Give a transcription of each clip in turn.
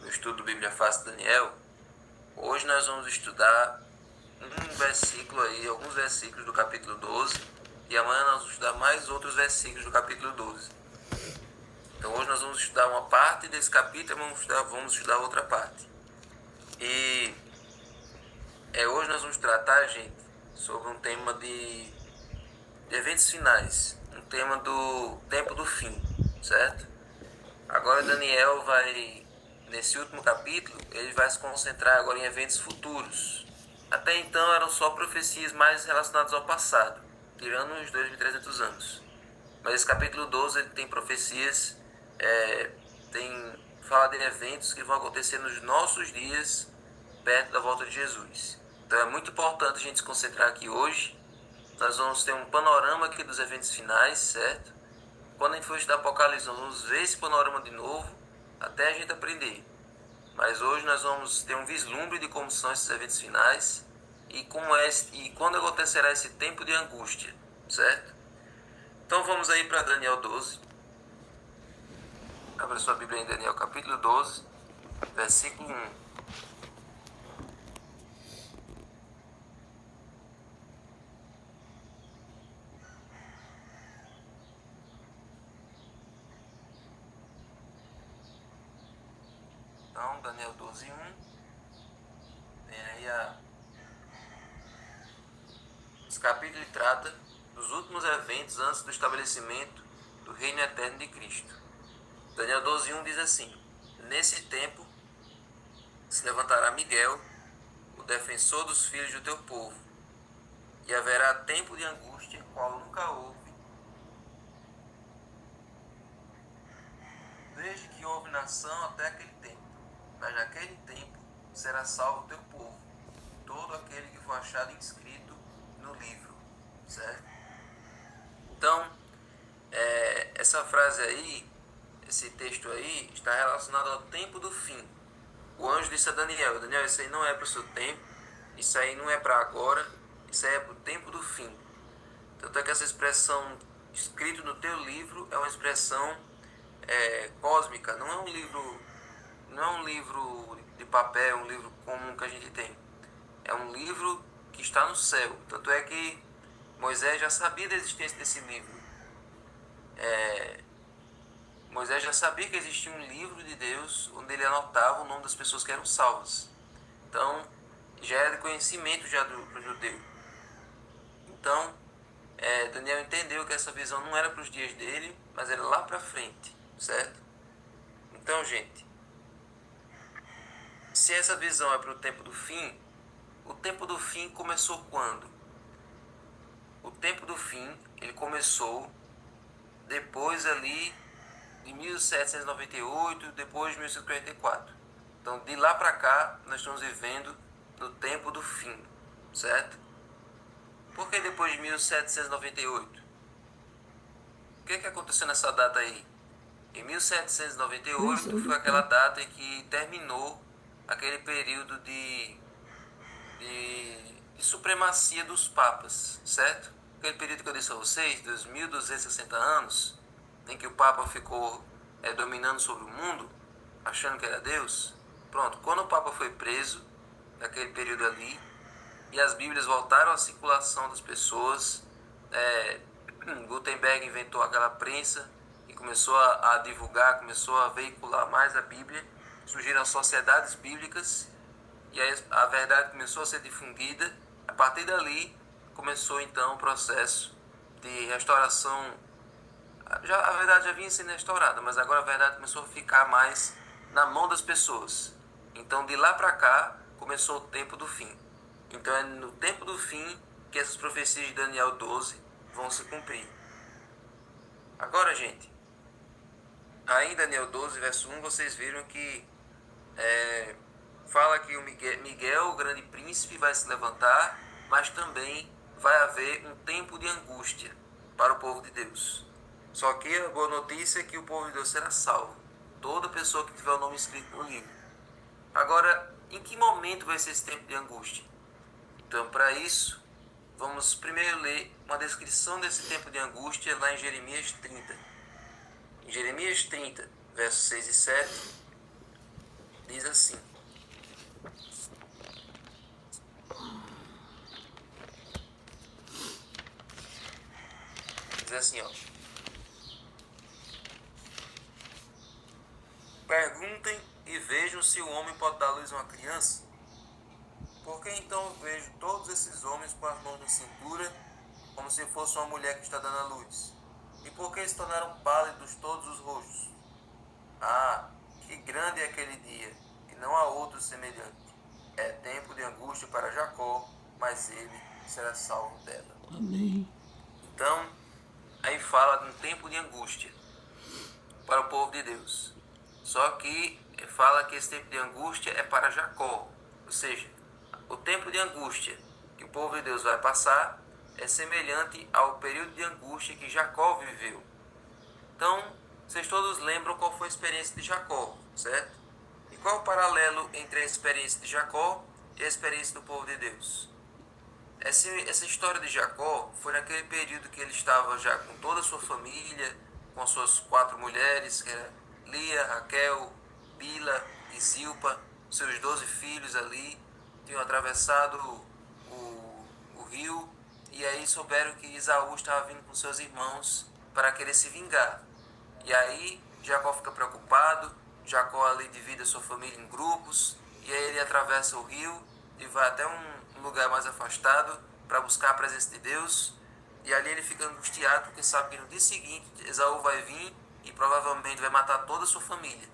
no estudo do Bíblia Fácil Daniel. Hoje nós vamos estudar um versículo aí, alguns versículos do capítulo 12, e amanhã nós vamos estudar mais outros versículos do capítulo 12. Então hoje nós vamos estudar uma parte desse capítulo e vamos estudar outra parte. E hoje nós vamos tratar, gente, sobre um tema de eventos finais, um tema do tempo do fim, certo? Agora Daniel nesse último capítulo, ele vai se concentrar agora em eventos futuros. Até então eram só profecias mais relacionadas ao passado, tirando os 2.300 anos. Mas esse capítulo 12 ele tem profecias, fala de eventos que vão acontecer nos nossos dias, perto da volta de Jesus. Então é muito importante a gente se concentrar aqui hoje. Nós vamos ter um panorama aqui dos eventos finais, certo? Quando a gente for estudar Apocalipse, nós vamos ver esse panorama de novo, até a gente aprender. Mas hoje nós vamos ter um vislumbre de como são esses eventos finais e quando acontecerá esse tempo de angústia, certo? Então vamos aí para Daniel 12. Abra sua Bíblia em Daniel capítulo 12, versículo 1. Então, Daniel 12, 1. Tem aí esse capítulo trata dos últimos eventos antes do estabelecimento do reino eterno de Cristo. Daniel 12, 1 diz assim: Nesse tempo se levantará Miguel, o defensor dos filhos do teu povo, e haverá tempo de angústia, qual nunca houve, desde que houve nação até aquele tempo. Mas naquele tempo será salvo o teu povo, todo aquele que for achado inscrito no livro, certo? Então, essa frase aí, esse texto aí, está relacionado ao tempo do fim. O anjo disse a Daniel: Daniel, isso aí não é para o seu tempo, isso aí não é para agora, isso aí é para o tempo do fim. Tanto é que essa expressão escrito no teu livro é uma expressão cósmica, não é um livro de papel, um livro comum que a gente tem. É um livro que está no céu. Tanto é que Moisés já sabia da existência desse livro. Moisés já sabia que existia um livro de Deus onde ele anotava o nome das pessoas que eram salvas. Então, já era de conhecimento já do judeu. Então, Daniel entendeu que essa visão não era para os dias dele, mas era lá para frente, certo? Então, gente, se essa visão é para o tempo do fim começou quando? O tempo do fim, ele começou depois ali de 1798, depois de 1844. Então, de lá para cá, nós estamos vivendo no tempo do fim, certo? Por que depois de 1798? O que aconteceu nessa data aí? Em 1798 foi aquela data em que terminou aquele período de supremacia dos papas, certo? Aquele período que eu disse a vocês, dos 1260 anos, em que o Papa ficou dominando sobre o mundo, achando que era Deus. Pronto, quando o Papa foi preso, naquele período ali, e as Bíblias voltaram à circulação das pessoas, Gutenberg inventou aquela prensa e começou a divulgar, começou a veicular mais a Bíblia, surgiram as sociedades bíblicas, e aí a verdade começou a ser difundida. A partir dali começou então o processo de restauração. A verdade já vinha sendo restaurada, mas agora a verdade começou a ficar mais na mão das pessoas. Então de lá para cá começou o tempo do fim. Então é no tempo do fim que essas profecias de Daniel 12 vão se cumprir. Agora, gente, aí em Daniel 12, verso 1, vocês viram que fala que o Miguel, o grande príncipe, vai se levantar, mas também vai haver um tempo de angústia para o povo de Deus. Só que a boa notícia é que o povo de Deus será salvo. Toda pessoa que tiver o nome escrito no livro. Agora, em que momento vai ser esse tempo de angústia? Então, para isso, vamos primeiro ler uma descrição desse tempo de angústia lá em Jeremias 30. Em Jeremias 30, versos 6 e 7, diz assim, ó. Perguntem e vejam se o homem pode dar luz a uma criança. Porque então vejo todos esses homens com as mãos na cintura, como se fosse uma mulher que está dando a luz? E por que se tornaram pálidos todos os rostos? Ah, que grande é aquele dia, e não há outro semelhante. É tempo de angústia para Jacó, mas ele será salvo dela. Amém. Então, aí fala de um tempo de angústia para o povo de Deus. Só que fala que esse tempo de angústia é para Jacó. Ou seja, o tempo de angústia que o povo de Deus vai passar é semelhante ao período de angústia que Jacó viveu. Então, vocês todos lembram qual foi a experiência de Jacó, certo? E qual é o paralelo entre a experiência de Jacó e a experiência do povo de Deus? Essa história de Jacó foi naquele período que ele estava já com toda a sua família, com as suas 4 mulheres, que eram Lia, Raquel, Bila e Zilpa, seus 12 filhos ali, tinham atravessado o rio, e aí souberam que Esaú estava vindo com seus irmãos para querer se vingar. E aí Jacó fica preocupado, Jacó ali divide a sua família em grupos, e aí ele atravessa o rio e vai até um lugar mais afastado para buscar a presença de Deus. E ali ele fica angustiado porque sabe que no dia seguinte Esaú vai vir e provavelmente vai matar toda a sua família.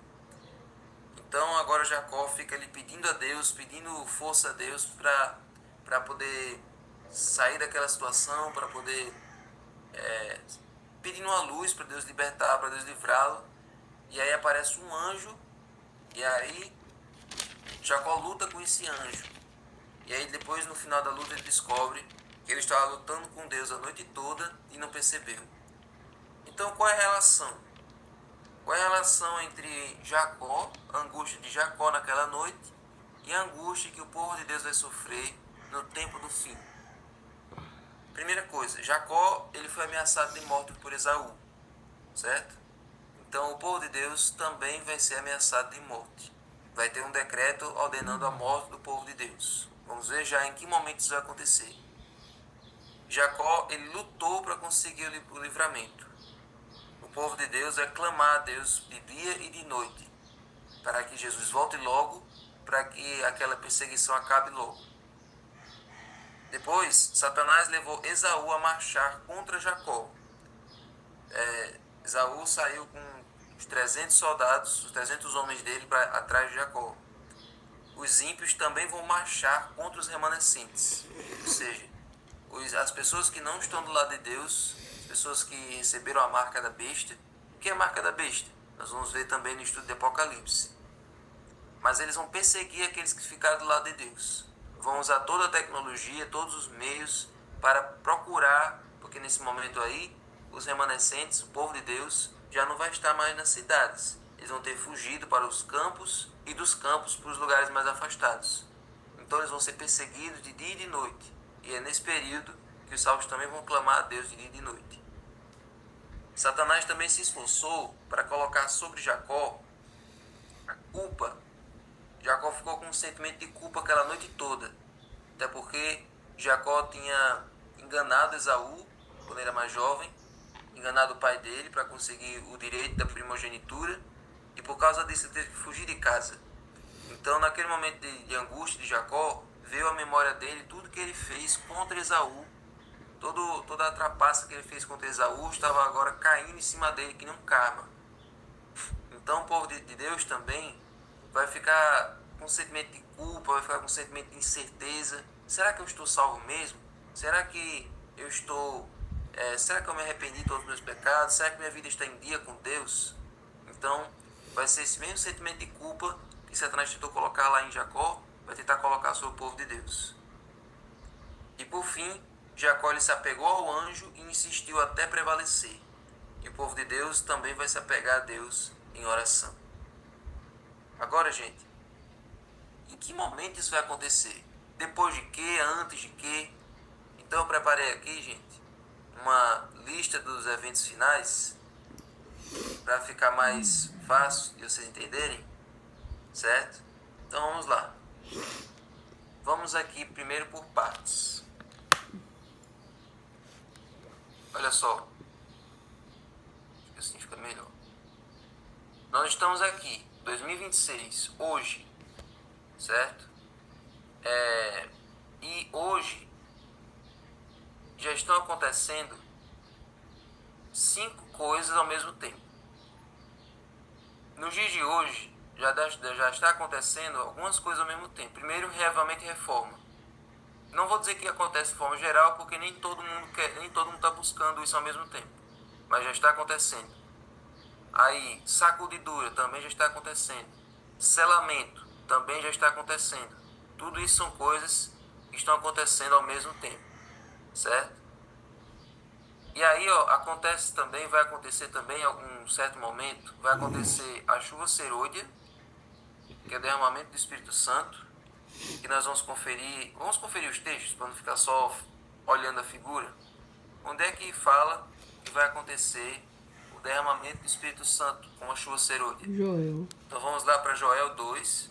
Então agora Jacó fica ali pedindo a Deus, pedindo força a Deus para poder sair daquela situação, para poder pedindo uma luz para Deus libertar, para Deus livrá-lo. E aí aparece um anjo, e aí Jacó luta com esse anjo. E aí depois no final da luta ele descobre que ele estava lutando com Deus a noite toda e não percebeu. Então qual é a relação? Qual é a relação entre Jacó, a angústia de Jacó naquela noite, e a angústia que o povo de Deus vai sofrer no tempo do fim? Primeira coisa, Jacó ele foi ameaçado de morte por Esaú, certo? Então o povo de Deus também vai ser ameaçado de morte. Vai ter um decreto ordenando a morte do povo de Deus. Vamos ver já em que momento isso vai acontecer. Jacó ele lutou para conseguir o livramento. O povo de Deus vai clamar a Deus de dia e de noite, para que Jesus volte logo, para que aquela perseguição acabe logo. Depois, Satanás levou Esaú a marchar contra Jacó. Esaú saiu com os 300 soldados, os 300 homens dele atrás de Jacó. Os ímpios também vão marchar contra os remanescentes. Ou seja, as pessoas que não estão do lado de Deus, as pessoas que receberam a marca da besta. O que é a marca da besta? Nós vamos ver também no estudo de Apocalipse. Mas eles vão perseguir aqueles que ficaram do lado de Deus. Vão usar toda a tecnologia, todos os meios para procurar, porque nesse momento aí, os remanescentes, o povo de Deus, já não vai estar mais nas cidades. Eles vão ter fugido para os campos e dos campos para os lugares mais afastados. Então eles vão ser perseguidos de dia e de noite. E é nesse período que os salvos também vão clamar a Deus de dia e de noite. Satanás também se esforçou para colocar sobre Jacó a culpa. Jacó ficou com um sentimento de culpa aquela noite toda. Até porque Jacó tinha enganado Esaú, quando ele era mais jovem, enganado o pai dele para conseguir o direito da primogenitura, e por causa disso ele teve que fugir de casa. Então naquele momento de angústia de Jacó, veio à memória dele tudo que ele fez contra Esaú. Toda a trapaça que ele fez contra Esaú estava agora caindo em cima dele que nem um karma. Então o povo de Deus também vai ficar com um sentimento de culpa, vai ficar com um sentimento de incerteza. Será que eu estou salvo mesmo? Será que eu estou... será que eu me arrependi de todos os meus pecados? Será que minha vida está em dia com Deus? Então vai ser esse mesmo sentimento de culpa que Satanás tentou colocar lá em Jacó, vai tentar colocar sobre o povo de Deus. E por fim, Jacó ele se apegou ao anjo e insistiu até prevalecer. E o povo de Deus também vai se apegar a Deus em oração. Agora, gente, em que momento isso vai acontecer? Depois de quê? Antes de quê? Então eu preparei aqui, gente, uma lista dos eventos finais para ficar mais fácil de vocês entenderem, certo? Então vamos lá. Vamos aqui primeiro por partes. Olha só. que assim fica melhor. Nós estamos aqui, 2026, hoje, certo? E hoje já estão acontecendo 5 coisas ao mesmo tempo. Nos dias de hoje, já está acontecendo algumas coisas ao mesmo tempo. Primeiro, reavivamento e reforma. Não vou dizer que acontece de forma geral, porque nem todo mundo está buscando isso ao mesmo tempo. Mas já está acontecendo. Aí, sacudidura também já está acontecendo. Selamento também já está acontecendo. Tudo isso são coisas que estão acontecendo ao mesmo tempo, certo? E aí, vai acontecer também em algum certo momento, vai acontecer a chuva serôdia, que é o derramamento do Espírito Santo, que nós vamos conferir os textos para não ficar só olhando a figura. Onde é que fala que vai acontecer o derramamento do Espírito Santo com a chuva serôdia? Joel. Então vamos lá para Joel 2,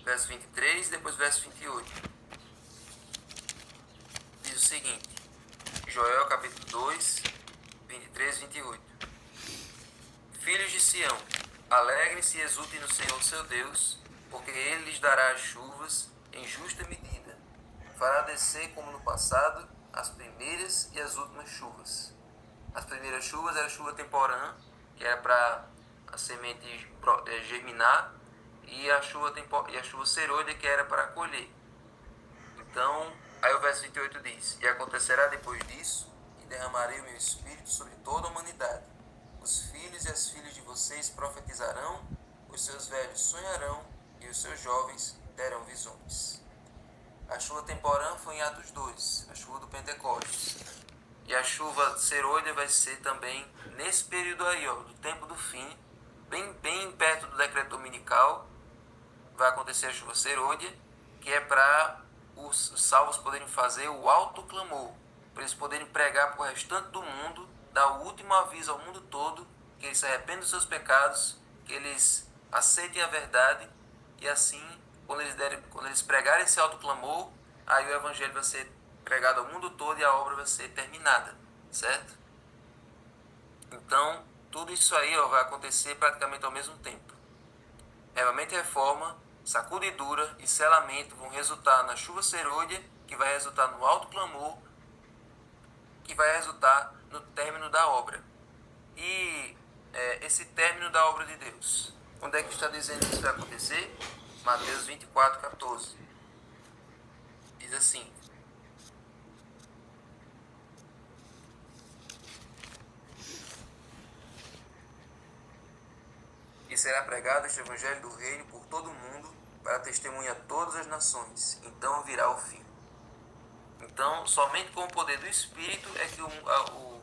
verso 23 e depois verso 28. Diz o seguinte, Joel capítulo 2, 23 e 28. Filhos de Sião, alegrem-se e exultem no Senhor seu Deus, porque Ele lhes dará as chuvas em justa medida. Fará descer, como no passado, as primeiras e as últimas chuvas. As primeiras chuvas era a chuva temporã, que era para a semente germinar, e a chuva serôdia, que era para colher. Então, aí o verso 28 diz, e acontecerá depois disso, que derramarei o meu espírito sobre toda a humanidade. Os filhos e as filhas de vocês profetizarão, os seus velhos sonharão, e os seus jovens terão visões. A chuva temporã foi em Atos 2, a chuva do Pentecostes. E a chuva serôdia vai ser também nesse período aí, do tempo do fim, bem perto do decreto dominical, vai acontecer a chuva serôdia, que é para os salvos poderem fazer o alto clamor, para eles poderem pregar para o restante do mundo, dar o último aviso ao mundo todo, que eles se arrependam dos seus pecados, que eles aceitem a verdade, e assim, quando eles pregarem esse alto clamor, aí o evangelho vai ser pregado ao mundo todo e a obra vai ser terminada, certo? Então, tudo isso aí vai acontecer praticamente ao mesmo tempo. Reavivamento e reforma, sacudidura e selamento vão resultar na chuva serôdia, que vai resultar no alto clamor, que vai resultar no término da obra. E esse término da obra de Deus, onde é que está dizendo que isso vai acontecer? Mateus 24, 14. Diz assim, e será pregado este evangelho do reino por todo o mundo, para testemunha a todas as nações. Então virá o fim. Então, somente com o poder do Espírito é que o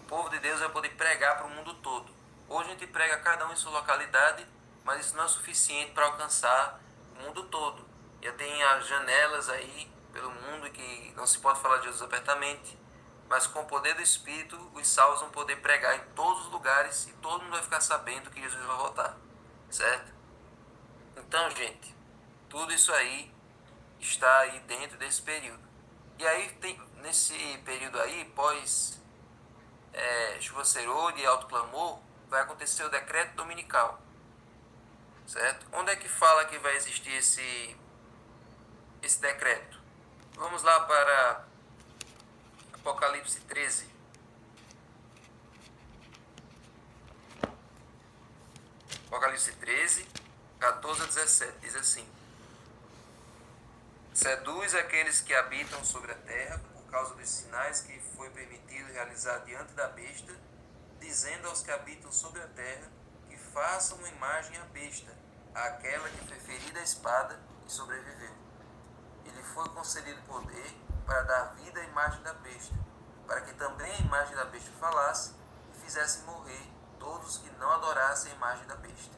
povo de Deus vai poder pregar para o mundo todo. Hoje a gente prega cada um em sua localidade, mas isso não é suficiente para alcançar o mundo todo. Já tem as janelas aí pelo mundo que não se pode falar de Jesus abertamente, mas com o poder do Espírito, os salvos vão poder pregar em todos os lugares e todo mundo vai ficar sabendo que Jesus vai voltar, certo? Então, gente, tudo isso aí está aí dentro desse período. E aí, nesse período aí, pós chuva serôdia e alto clamor, vai acontecer o decreto dominical, certo? Onde é que fala que vai existir esse decreto? Vamos lá para Apocalipse 13. Apocalipse 13, 14 a 17, diz assim: seduz aqueles que habitam sobre a terra por causa dos sinais que foi permitido realizar diante da besta, dizendo aos que habitam sobre a terra que façam uma imagem à besta, àquela que foi ferida à espada e sobreviveu. Ele foi concedido poder para dar vida à imagem da besta, para que também a imagem da besta falasse e fizesse morrer todos os que não adorassem a imagem da besta.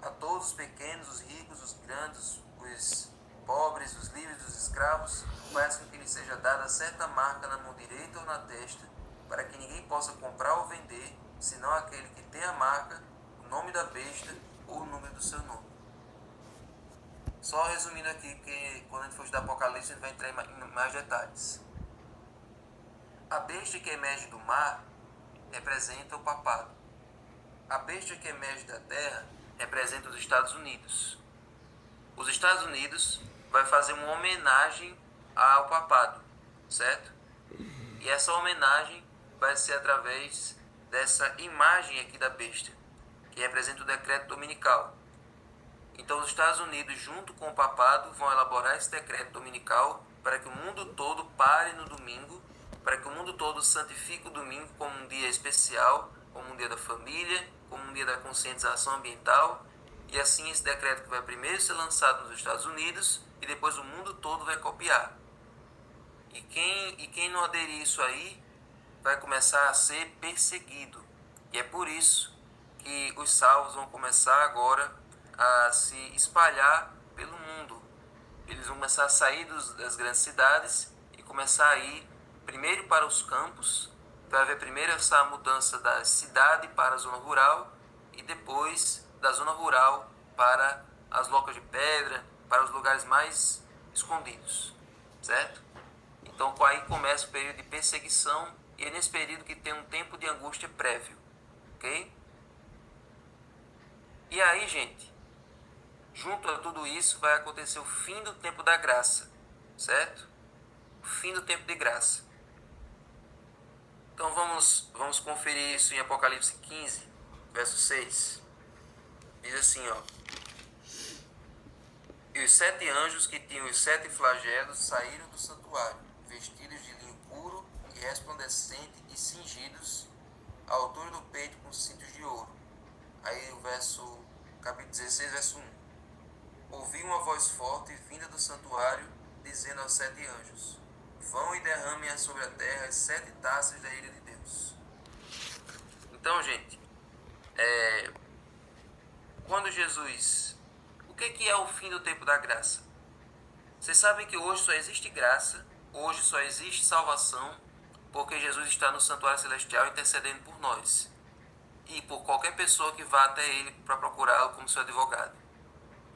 A todos os pequenos, os ricos, os grandes, os pobres, os livres, os escravos, faz com que lhe seja dada certa marca na mão direita ou na testa, para que ninguém possa comprar ou vender, senão aquele que tem a marca, o nome da besta ou o número do seu nome. Só resumindo aqui, porque quando a gente for estudar Apocalipse, a gente vai entrar em mais detalhes. A besta que emerge do mar representa o papado. A besta que emerge da terra representa os Estados Unidos. Os Estados Unidos vai fazer uma homenagem ao papado, certo? E essa homenagem vai ser através dessa imagem aqui da besta, que representa o decreto dominical. Então os Estados Unidos, junto com o papado, vão elaborar esse decreto dominical para que o mundo todo pare no domingo, para que o mundo todo santifique o domingo como um dia especial, como um dia da família, como um dia da conscientização ambiental. E assim esse decreto que vai primeiro ser lançado nos Estados Unidos e depois o mundo todo vai copiar. E quem não aderir isso aí vai começar a ser perseguido. E é por isso que os salvos vão começar agora a se espalhar pelo mundo. Eles vão começar a sair das grandes cidades e começar a ir primeiro para os campos. Vai haver primeiro essa mudança da cidade para a zona rural e depois da zona rural para as locas de pedra, para os lugares mais escondidos, certo? Então aí começa o período de perseguição e é nesse período que tem um tempo de angústia prévio, ok? E aí, gente, junto a tudo isso vai acontecer o fim do tempo da graça, certo? O fim do tempo de graça. Então vamos conferir isso em Apocalipse 15, verso 6. Diz assim, ó. E os 7 anjos que tinham os 7 flagelos saíram do santuário, vestidos de linho puro e resplandecente e cingidos à altura do peito com cintos de ouro. Aí o capítulo 16, verso 1. Ouvi uma voz forte vinda do santuário, dizendo aos 7 anjos: vão e derramem sobre a terra as 7 taças da ira de Deus. Então, gente, quando Jesus... O que é o fim do tempo da graça? Vocês sabem que hoje só existe graça, hoje só existe salvação, porque Jesus está no santuário celestial intercedendo por nós. E por qualquer pessoa que vá até ele para procurá-lo como seu advogado.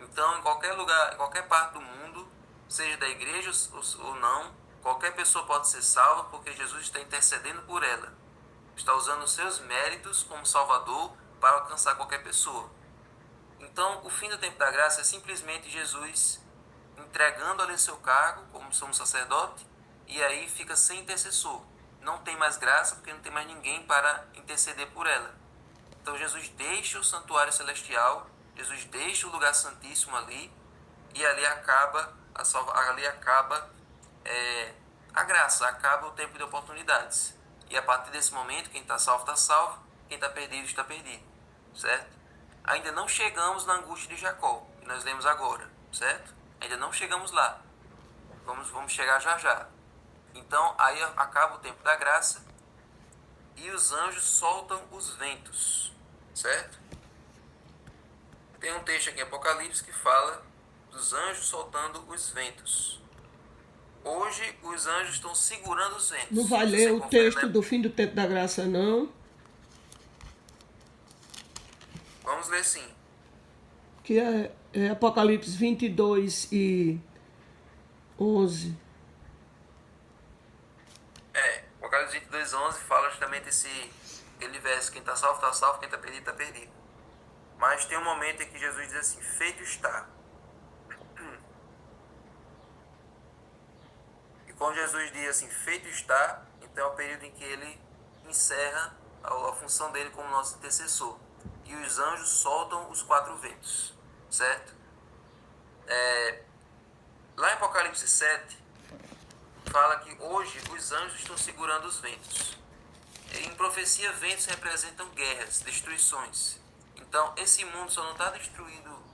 Então, em qualquer lugar, em qualquer parte do mundo, seja da igreja ou não, qualquer pessoa pode ser salva porque Jesus está intercedendo por ela. Está usando os seus méritos como Salvador para alcançar qualquer pessoa. Então, o fim do tempo da graça é simplesmente Jesus entregando ali seu cargo como sumo sacerdote e aí fica sem intercessor. Não tem mais graça porque não tem mais ninguém para interceder por ela. Então, Jesus deixa o santuário celestial, Jesus deixa o lugar santíssimo ali e ali acaba a graça, acaba o tempo de oportunidades. E a partir desse momento, quem está salvo, quem está perdido, está perdido, certo? Ainda não chegamos na angústia de Jacó, que nós lemos agora, certo? Ainda não chegamos lá. Vamos chegar já já. Então, aí acaba o tempo da graça e os anjos soltam os ventos, certo? Tem um texto aqui em Apocalipse que fala dos anjos soltando os ventos. Hoje, os anjos estão segurando os ventos. Não vai ler o texto do fim do tempo da graça, não? Vamos ler sim. Que é Apocalipse 22 e 11. Apocalipse 22, 11 fala justamente aquele verso: quem está salvo, quem está perdido, está perdido. Mas tem um momento em que Jesus diz assim: feito está. E quando Jesus diz assim, feito está, então é o período em que ele encerra a função dele como nosso intercessor. E os anjos soltam os 4 ventos, certo? Lá em Apocalipse 7, fala que hoje os anjos estão segurando os ventos. Em profecia, ventos representam guerras, destruições. Então, esse mundo só não está destruído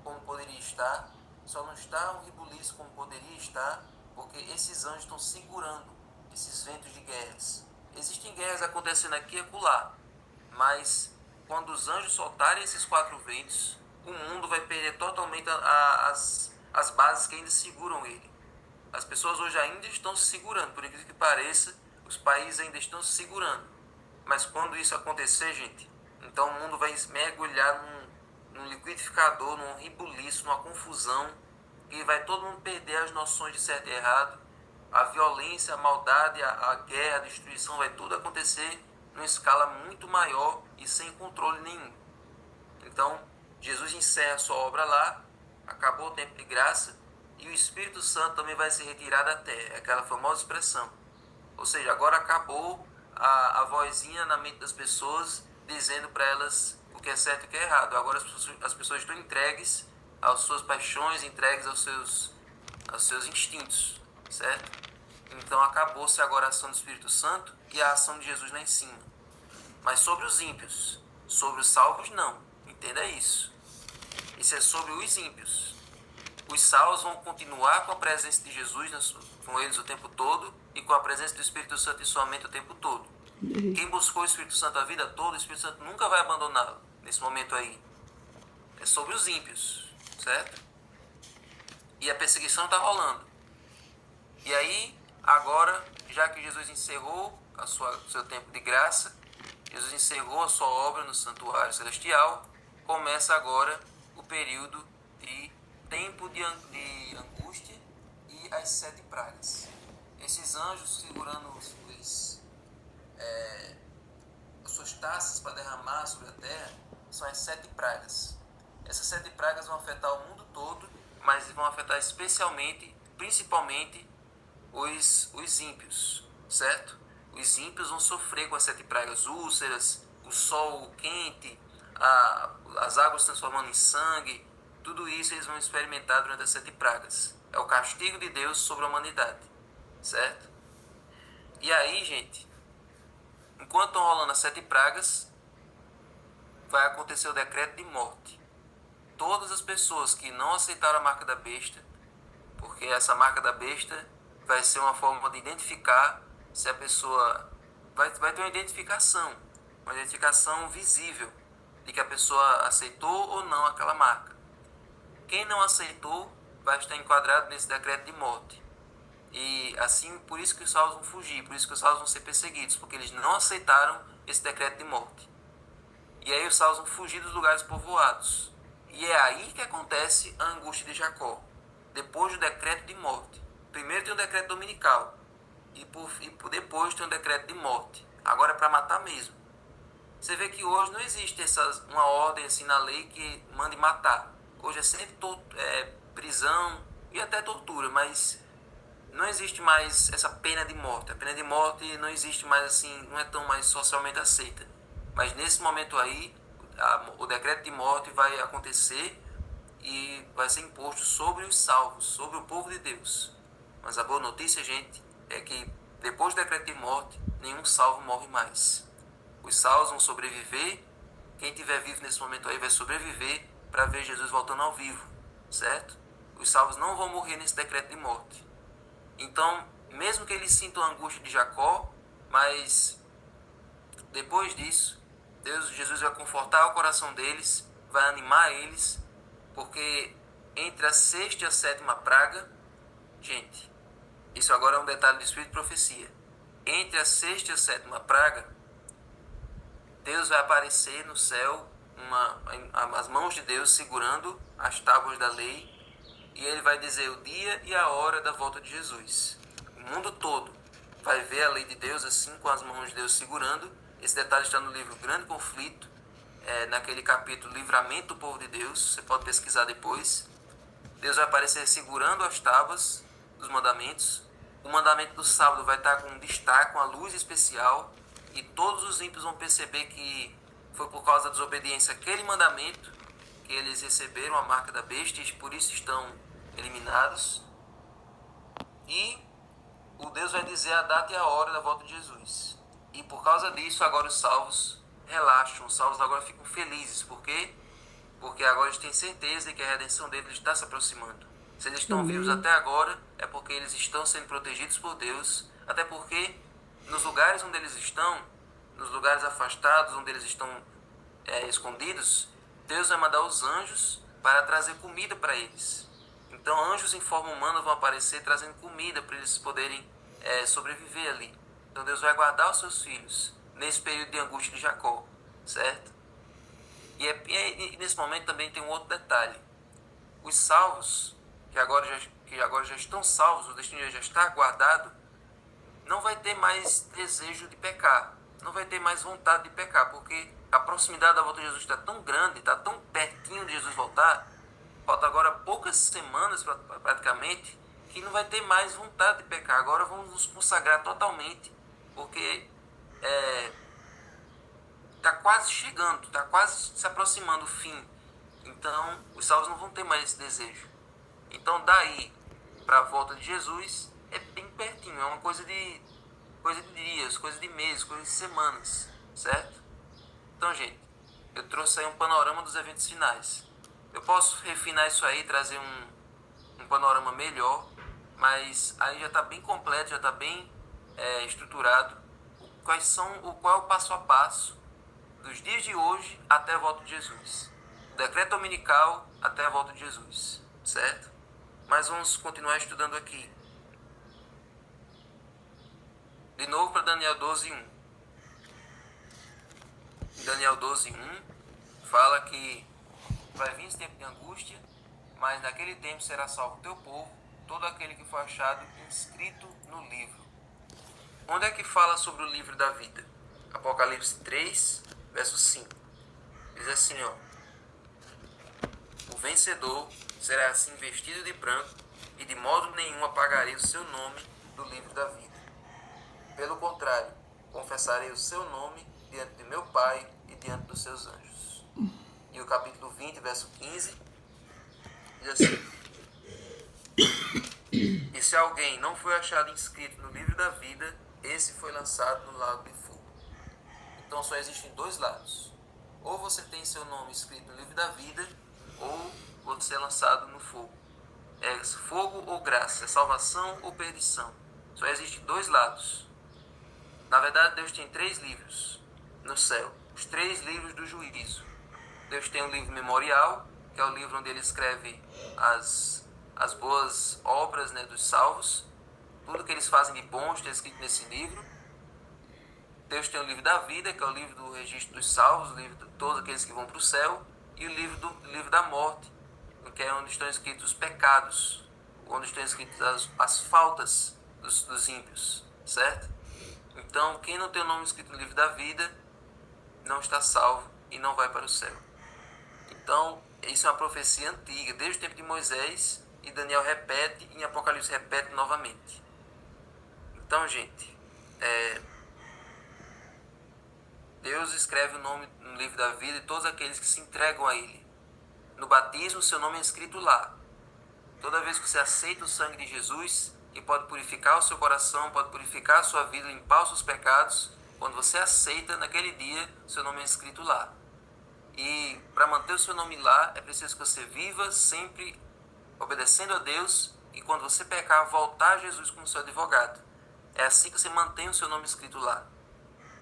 como poderia estar, só não está um ribuliço como poderia estar, porque esses anjos estão segurando esses ventos de guerras. Existem guerras acontecendo aqui e acolá, mas quando os anjos soltarem esses 4 ventos, o mundo vai perder totalmente as bases que ainda seguram ele. As pessoas hoje ainda estão se segurando, por incrível que pareça, os países ainda estão se segurando. Mas quando isso acontecer, gente, então o mundo vai mergulhar num liquidificador, num ribuliço, numa confusão, e vai todo mundo perder as noções de certo e errado. A violência, a maldade, a guerra, a destruição, vai tudo acontecer numa escala muito maior e sem controle nenhum. Então, Jesus encerra a sua obra lá, acabou o tempo de graça, e o Espírito Santo também vai se retirar da terra, é aquela famosa expressão. Ou seja, agora acabou a vozinha na mente das pessoas dizendo para elas o que é certo e o que é errado. Agora as pessoas estão entregues às suas paixões, entregues aos seus instintos, certo? Então acabou-se agora a ação do Espírito Santo e a ação de Jesus lá em cima. Mas sobre os ímpios, sobre os salvos não, entenda isso. Isso é sobre os ímpios. Os salvos vão continuar com a presença de Jesus com eles o tempo todo e com a presença do Espírito Santo em sua mente o tempo todo. Quem buscou o Espírito Santo a vida toda, o Espírito Santo nunca vai abandoná-lo nesse momento aí. É sobre os ímpios, certo? E a perseguição está rolando. E aí, agora, já que Jesus encerrou o seu tempo de graça, Jesus encerrou a sua obra no santuário celestial, começa agora o período de tempo de angústia e as 7 pragas. Esses anjos segurando as suas taças para derramar sobre a terra são as 7 pragas. Essas 7 pragas vão afetar o mundo todo, mas vão afetar principalmente os ímpios, certo? Os ímpios vão sofrer com as 7 pragas, úlceras, o sol quente, as águas se transformando em sangue. Tudo isso eles vão experimentar durante as 7 pragas. É o castigo de Deus sobre a humanidade, certo? E aí, gente, enquanto estão rolando as 7 pragas, vai acontecer o decreto de morte. Todas as pessoas que não aceitaram a marca da besta, porque essa marca da besta vai ser uma forma de identificar se a pessoa... Vai ter uma identificação visível de que a pessoa aceitou ou não aquela marca. Quem não aceitou vai estar enquadrado nesse decreto de morte. E assim, por isso que os salvos vão fugir, por isso que os salvos vão ser perseguidos, porque eles não aceitaram esse decreto de morte. E aí os salvos vão fugir dos lugares povoados. E é aí que acontece a angústia de Jacó, depois do decreto de morte. Primeiro tem o decreto dominical, e depois tem o decreto de morte. Agora é para matar mesmo. Você vê que hoje não existe uma ordem assim na lei que mande matar. Hoje é sempre prisão e até tortura, mas não existe mais essa pena de morte. A pena de morte não existe mais assim, não é tão mais socialmente aceita. Mas nesse momento aí, o decreto de morte vai acontecer e vai ser imposto sobre os salvos, sobre o povo de Deus. Mas a boa notícia, gente, é que depois do decreto de morte, nenhum salvo morre mais. Os salvos vão sobreviver. Quem estiver vivo nesse momento aí vai sobreviver para ver Jesus voltando ao vivo, certo? Os salvos não vão morrer nesse decreto de morte. Então, mesmo que eles sintam a angústia de Jacó, mas depois disso, Jesus vai confortar o coração deles, vai animar eles, porque entre a 6ª e a 7ª praga, gente, isso agora é um detalhe do Espírito de Profecia. Entre a 6ª e a 7ª praga, Deus vai aparecer no céu, as mãos de Deus segurando as tábuas da lei, e ele vai dizer o dia e a hora da volta de Jesus. O mundo todo vai ver a lei de Deus assim, com as mãos de Deus segurando. Esse detalhe está no livro Grande Conflito, naquele capítulo Livramento do Povo de Deus. Você pode pesquisar depois. Deus vai aparecer segurando as tábuas dos mandamentos. O mandamento do sábado vai estar com um destaque, uma luz especial, e todos os ímpios vão perceber que foi por causa da desobediência àquele mandamento que eles receberam a marca da besta e por isso estão eliminados. E o Deus vai dizer a data e a hora da volta de Jesus. E por causa disso, agora os salvos relaxam, os salvos agora ficam felizes. Por quê? Porque agora eles têm certeza de que a redenção deles está se aproximando. Se eles estão vivos até agora, é porque eles estão sendo protegidos por Deus. Até porque nos lugares onde eles estão, nos lugares afastados, onde eles estão escondidos, Deus vai mandar os anjos para trazer comida para eles. Então anjos em forma humana vão aparecer trazendo comida para eles poderem sobreviver ali. Então Deus vai guardar os seus filhos nesse período de angústia de Jacó, certo? E nesse momento também tem um outro detalhe. Os salvos, que agora já estão salvos, o destino já está guardado, não vai ter mais desejo de pecar. não vai ter mais vontade de pecar, porque a proximidade da volta de Jesus está tão grande, está tão pertinho de Jesus voltar, falta agora poucas semanas praticamente, que não vai ter mais vontade de pecar. Agora vamos nos consagrar totalmente, porque está quase chegando, está quase se aproximando o fim. Então os salvos não vão ter mais esse desejo. Então daí para a volta de Jesus é bem pertinho, é uma coisa de dias, coisa de meses, coisa de semanas, certo? Então, gente, eu trouxe aí um panorama dos eventos finais. Eu posso refinar isso aí, trazer um panorama melhor, mas aí já está bem completo, já está bem estruturado. Qual é o passo a passo dos dias de hoje até a volta de Jesus. Do decreto dominical até a volta de Jesus, certo? Mas vamos continuar estudando aqui. De novo para Daniel 12:1. Daniel 12:1 fala que vai vir esse tempo de angústia, mas naquele tempo será salvo o teu povo, todo aquele que for achado inscrito no livro. Onde é que fala sobre o livro da vida? Apocalipse 3, verso 5. Diz assim, ó: o vencedor será assim vestido de branco, e de modo nenhum apagarei o seu nome do livro da vida. Pelo contrário, confessarei o seu nome diante de meu Pai e diante dos seus anjos. E o capítulo 20, verso 15, diz assim: e se alguém não foi achado inscrito no livro da vida, esse foi lançado no lago de fogo. Então só existem dois lados. Ou você tem seu nome escrito no livro da vida, ou você é lançado no fogo. É fogo ou graça, é salvação ou perdição. Só existem dois lados. Na verdade, Deus tem 3 livros no céu. Os 3 livros do juízo. Deus tem o livro memorial, que é o livro onde ele escreve as boas obras, né, dos salvos. Tudo que eles fazem de bom está escrito nesse livro. Deus tem o livro da vida, que é o livro do registro dos salvos, o livro de todos aqueles que vão para o céu. E o livro da morte, que é onde estão escritos os pecados, onde estão escritas as faltas dos ímpios, certo? Então, quem não tem o nome escrito no livro da vida, não está salvo e não vai para o céu. Então, isso é uma profecia antiga, desde o tempo de Moisés, e Daniel repete, e em Apocalipse repete novamente. Então, gente, Deus escreve o nome no livro da vida de todos aqueles que se entregam a Ele. No batismo, seu nome é escrito lá. Toda vez que você aceita o sangue de Jesus, que pode purificar o seu coração, pode purificar a sua vida, limpar os seus pecados, quando você aceita, naquele dia, seu nome é escrito lá. E para manter o seu nome lá, é preciso que você viva sempre obedecendo a Deus, e quando você pecar, voltar a Jesus como seu advogado. É assim que você mantém o seu nome escrito lá.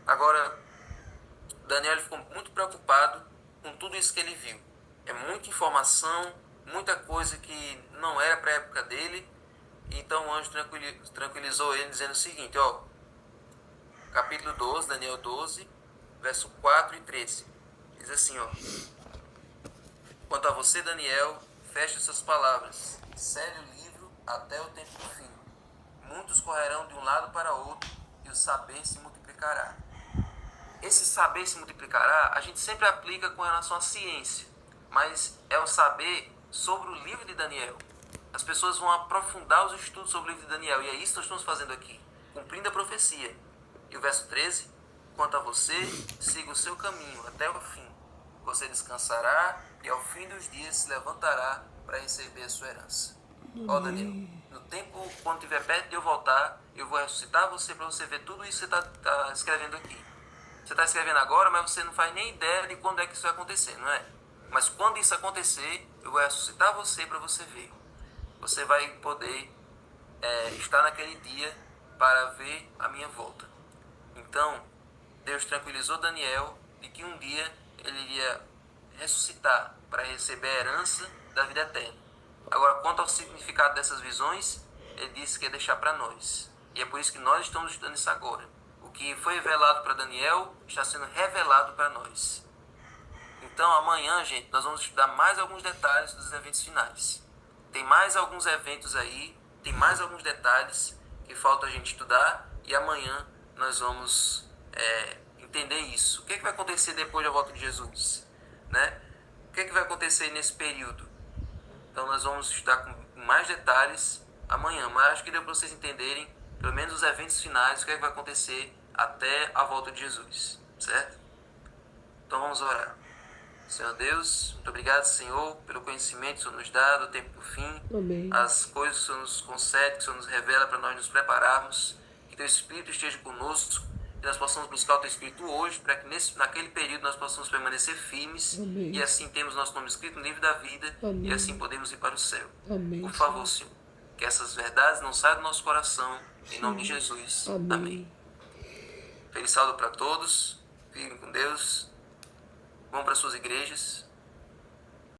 Agora, Daniel ficou muito preocupado com tudo isso que ele viu. É muita informação, muita coisa que não era para a época dele. Então o anjo tranquilizou ele dizendo o seguinte, ó, capítulo 12, Daniel 12, verso 4 e 13. Diz assim, ó: quanto a você, Daniel, feche suas palavras, cele o livro até o tempo do fim. Muitos correrão de um lado para outro, e o saber se multiplicará. Esse saber se multiplicará, a gente sempre aplica com relação à ciência, mas é o saber sobre o livro de Daniel. As pessoas vão aprofundar os estudos sobre o livro de Daniel, e é isso que nós estamos fazendo aqui, cumprindo a profecia. E o verso 13: quanto a você, siga o seu caminho até o fim. Você descansará e ao fim dos dias se levantará para receber a sua herança. Ó, Daniel, no tempo, quando estiver perto de eu voltar, eu vou ressuscitar você para você ver tudo isso que você está escrevendo aqui. Você está escrevendo agora, mas você não faz nem ideia de quando é que isso vai acontecer, não é? Mas quando isso acontecer, eu vou ressuscitar você para você ver. Você vai poder estar naquele dia para ver a minha volta. Então, Deus tranquilizou Daniel de que um dia ele iria ressuscitar para receber a herança da vida eterna. Agora, quanto ao significado dessas visões, ele disse que ia deixar para nós. E é por isso que nós estamos estudando isso agora. O que foi revelado para Daniel está sendo revelado para nós. Então, amanhã, gente, nós vamos estudar mais alguns detalhes dos eventos finais. Tem mais alguns eventos aí, tem mais alguns detalhes que falta a gente estudar, e amanhã nós vamos entender isso. O que é que vai acontecer depois da volta de Jesus? Né? O que é que vai acontecer nesse período? Então nós vamos estudar com mais detalhes amanhã, mas acho que deu para vocês entenderem, pelo menos os eventos finais, o que é que vai acontecer até a volta de Jesus, certo? Então vamos orar. Senhor Deus, muito obrigado, Senhor, pelo conhecimento que o Senhor nos dá do tempo do fim. Amém. As coisas que o Senhor nos concede, que o Senhor nos revela para nós nos prepararmos. Que Teu Espírito esteja conosco, que nós possamos buscar o Teu Espírito hoje, para que naquele período nós possamos permanecer firmes. Amém. E assim temos nosso nome escrito no livro da vida. Amém. E assim podemos ir para o céu. Amém. Por favor, Senhor, que essas verdades não saiam do nosso coração. Em nome de Jesus. Amém. Amém. Feliz sábado para todos. Fiquem com Deus. Vão para suas igrejas.